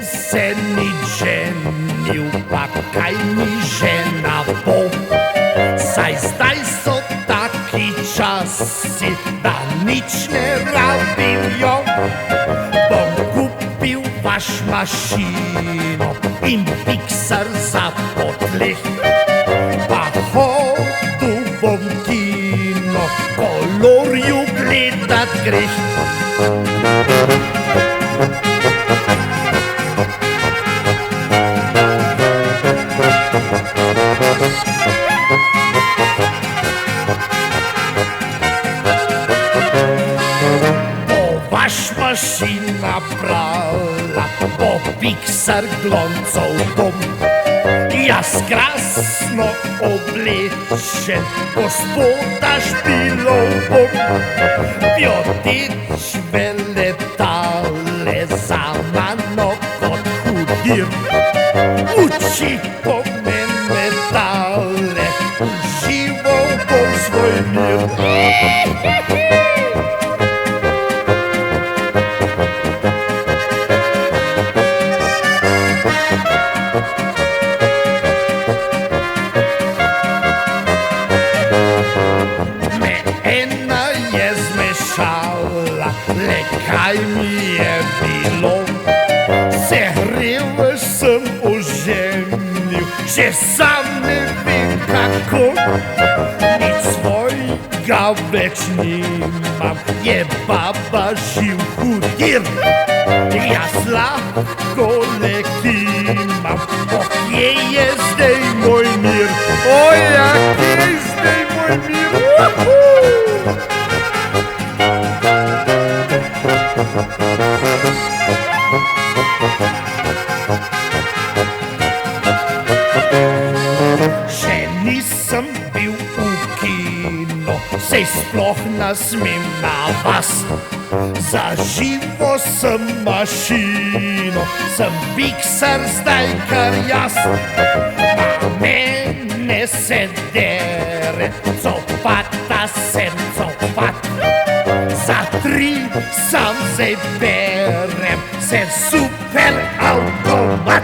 se nič ženil, pa kaj mi žena bo. Saj zdaj so taki časi, da nič ne rabijo. Bom kupil vaš mašino in piksar za potleh, pa hodil bom kino, kolorju gledat greh. Vaš mašina prala, bo piksar gloncov bom. Jaz krasno oblečen, gospoda špilov bom. Vjoteč veletale za mano kot hudir, uči po mene tale, užival bom svoj mir. Le kaj mi je bilo, sehrel sem oženil, že sam ne vem kako. Nič svojega več nimam, je baba živ hudir. Jaz lahko le kimam, kje je zdaj moj mir? Ja, kje je zdaj moj mir? Še nisem bil v kino, sej sploh nasmem na vas. Za živo sem mašino, sem piksar zdaj kar jaz. Na mene se dere, copata sem copat. Za 3 sam zdaj berem, sem super avtomat.